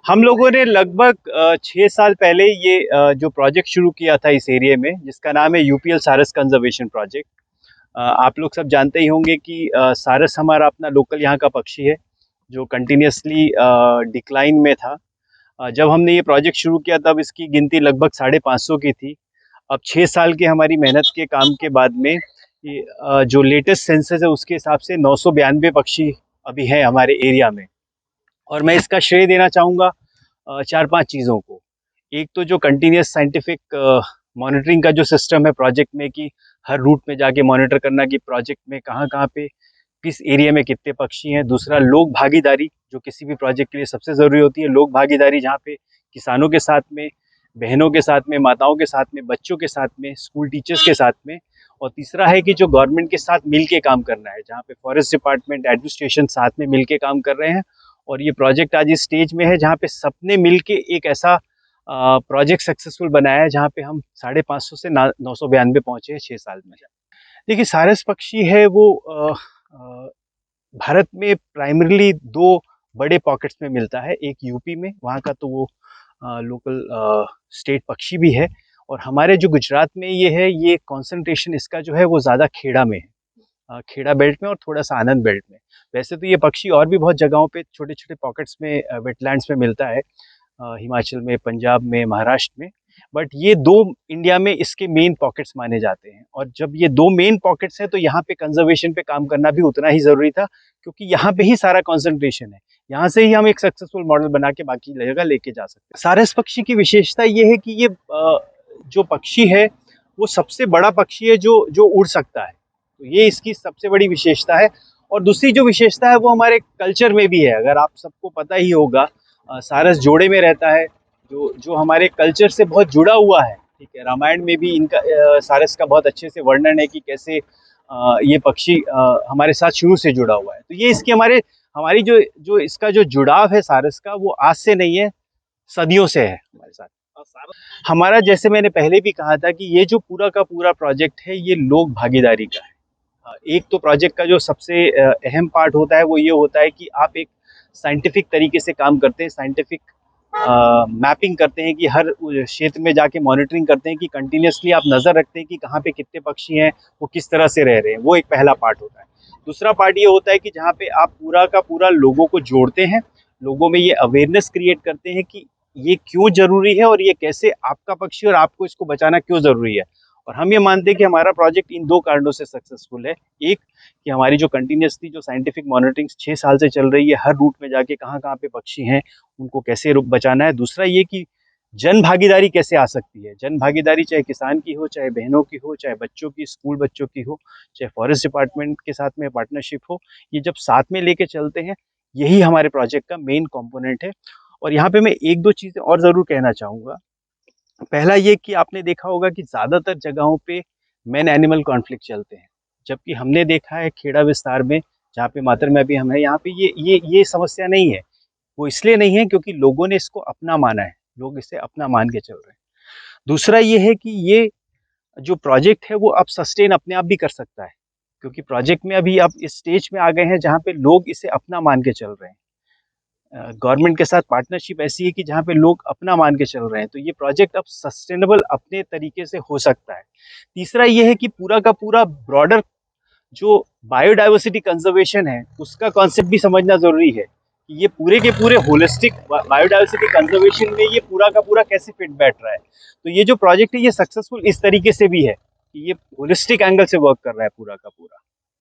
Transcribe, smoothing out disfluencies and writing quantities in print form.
हम लोगों ने लगभग 6 साल पहले ये जो प्रोजेक्ट शुरू किया था इस एरिया में, जिसका नाम है यूपीएल सारस कंजर्वेशन प्रोजेक्ट। आप लोग सब जानते ही होंगे कि सारस हमारा अपना लोकल यहाँ का पक्षी है जो कंटिन्यूसली डिक्लाइन में था। जब हमने ये प्रोजेक्ट शुरू किया तब इसकी गिनती लगभग 550 की थी। अब 6 साल की हमारी मेहनत के काम के बाद में ये जो लेटेस्ट सेंसस है उसके हिसाब से 992 पक्षी अभी हैं हमारे एरिया में। और मैं इसका श्रेय देना चाहूँगा 4-5 चीज़ों को। एक तो जो कंटिन्यूस साइंटिफिक मॉनिटरिंग का जो सिस्टम है प्रोजेक्ट में, कि हर रूट में जाके मॉनिटर करना कि प्रोजेक्ट में कहाँ कहाँ पे किस एरिया में कितने पक्षी हैं। दूसरा, लोक भागीदारी, जो किसी भी प्रोजेक्ट के लिए सबसे ज़रूरी होती है, लोक भागीदारी, जहाँ पे किसानों के साथ में, बहनों के साथ में, माताओं के साथ में, बच्चों के साथ में, स्कूल टीचर्स के साथ में। और तीसरा है कि जो गवर्नमेंट के साथ मिल के काम करना है, जहाँ पे फॉरेस्ट डिपार्टमेंट, एडमिनिस्ट्रेशन साथ में मिल के काम कर रहे हैं। और ये प्रोजेक्ट आज इस स्टेज में है जहाँ पे सबने मिल के एक ऐसा प्रोजेक्ट सक्सेसफुल बनाया है जहाँ पे हम 550 से 992 पहुँचे हैं 6 साल में। देखिए, सारस पक्षी है वो भारत में प्राइमरीली दो बड़े पॉकेट्स में मिलता है। एक यूपी में, वहाँ का तो वो लोकल स्टेट पक्षी भी है। और हमारे जो गुजरात में ये है, ये कॉन्सेंट्रेशन इसका जो है वो ज़्यादा खेड़ा में है, खेड़ा बेल्ट में और थोड़ा सा आनंद बेल्ट में। वैसे तो ये पक्षी और भी बहुत जगहों पे छोटे छोटे पॉकेट्स में, वेटलैंड्स में मिलता है, हिमाचल में, पंजाब में, महाराष्ट्र में। बट ये दो इंडिया में इसके मेन पॉकेट्स माने जाते हैं। और जब ये दो मेन पॉकेट्स हैं तो यहाँ पे कंजर्वेशन पे काम करना भी उतना ही ज़रूरी था, क्योंकि यहाँ पे ही सारा कॉन्सेंट्रेशन है। यहाँ से ही हम एक सक्सेसफुल मॉडल बना के बाकी जगह लेके जा सकते हैं। सारस पक्षी की विशेषता ये है कि ये जो पक्षी है वो सबसे बड़ा पक्षी है जो जो उड़ सकता है। तो ये इसकी सबसे बड़ी विशेषता है। और दूसरी जो विशेषता है वो हमारे कल्चर में भी है। अगर आप सबको पता ही होगा, सारस जोड़े में रहता है, जो जो हमारे कल्चर से बहुत जुड़ा हुआ है। ठीक है, रामायण में भी इनका सारस का बहुत अच्छे से वर्णन है कि कैसे ये पक्षी हमारे साथ शुरू से जुड़ा हुआ है। तो ये इसकी हमारी जो जो इसका जो जुड़ाव है सारस का, वो आज से नहीं है, सदियों से है हमारे साथ। हमारा, जैसे मैंने पहले भी कहा था, कि ये जो पूरा का पूरा प्रोजेक्ट है ये लोक भागीदारी का है। एक तो प्रोजेक्ट का जो सबसे अहम पार्ट होता है वो ये होता है कि आप एक साइंटिफिक तरीके से काम करते हैं, साइंटिफिक मैपिंग करते हैं, कि हर क्षेत्र में जाके मॉनिटरिंग करते हैं, कि कंटिन्यूसली आप नज़र रखते हैं कि कहाँ पे कितने पक्षी हैं, वो किस तरह से रह रहे हैं। वो एक पहला पार्ट होता है। दूसरा पार्ट ये होता है कि जहाँ पे आप पूरा का पूरा लोगों को जोड़ते हैं, लोगों में ये अवेयरनेस क्रिएट करते हैं कि ये क्यों ज़रूरी है और ये कैसे आपका पक्षी और आपको इसको बचाना क्यों ज़रूरी है। और हम ये मानते हैं कि हमारा प्रोजेक्ट इन दो कारणों से सक्सेसफुल है। एक, कि हमारी जो कंटिन्यूसली जो साइंटिफिक मॉनिटरिंग 6 साल से चल रही है, हर रूट में जाके कहाँ कहाँ पे पक्षी हैं उनको कैसे बचाना है। दूसरा ये कि जन भागीदारी कैसे आ सकती है। जन भागीदारी चाहे किसान की हो, चाहे बहनों की हो, चाहे बच्चों की, स्कूल बच्चों की हो, चाहे फॉरेस्ट डिपार्टमेंट के साथ में पार्टनरशिप हो, ये जब साथ में लेके चलते हैं, यही हमारे प्रोजेक्ट का मेन कंपोनेंट है। और यहाँ पे मैं एक दो चीज़ें और ज़रूर कहना चाहूँगा। पहला ये कि आपने देखा होगा कि ज़्यादातर जगहों पे मैन एनिमल कॉन्फ्लिक्ट चलते हैं, जबकि हमने देखा है खेड़ा विस्तार में, जहाँ पे मातर में भी हम हैं, यहाँ पे ये समस्या नहीं है। वो इसलिए नहीं है क्योंकि लोगों ने इसको अपना माना है, लोग इसे अपना मान के चल रहे हैं। दूसरा ये है कि ये जो प्रोजेक्ट है वो अब सस्टेन अपने आप भी कर सकता है, क्योंकि प्रोजेक्ट में अभी आप इस स्टेज में आ गए हैं जहाँ पे लोग इसे अपना मान के चल रहे हैं। गवर्नमेंट के साथ पार्टनरशिप ऐसी है कि जहाँ पे लोग अपना मान के चल रहे हैं, तो ये प्रोजेक्ट अब सस्टेनेबल अपने तरीके से हो सकता है। तीसरा ये है कि पूरा का पूरा ब्रॉडर जो बायोडाइवर्सिटी कंजर्वेशन है, उसका कॉन्सेप्ट भी समझना ज़रूरी है, कि ये पूरे के पूरे होलिस्टिक बायोडाइवर्सिटी कंजर्वेशन में ये पूरा का पूरा कैसे फिट बैठ रहा है। तो ये जो प्रोजेक्ट है ये सक्सेसफुल इस तरीके से भी है कि ये होलिस्टिक एंगल से वर्क कर रहा है पूरा का पूरा।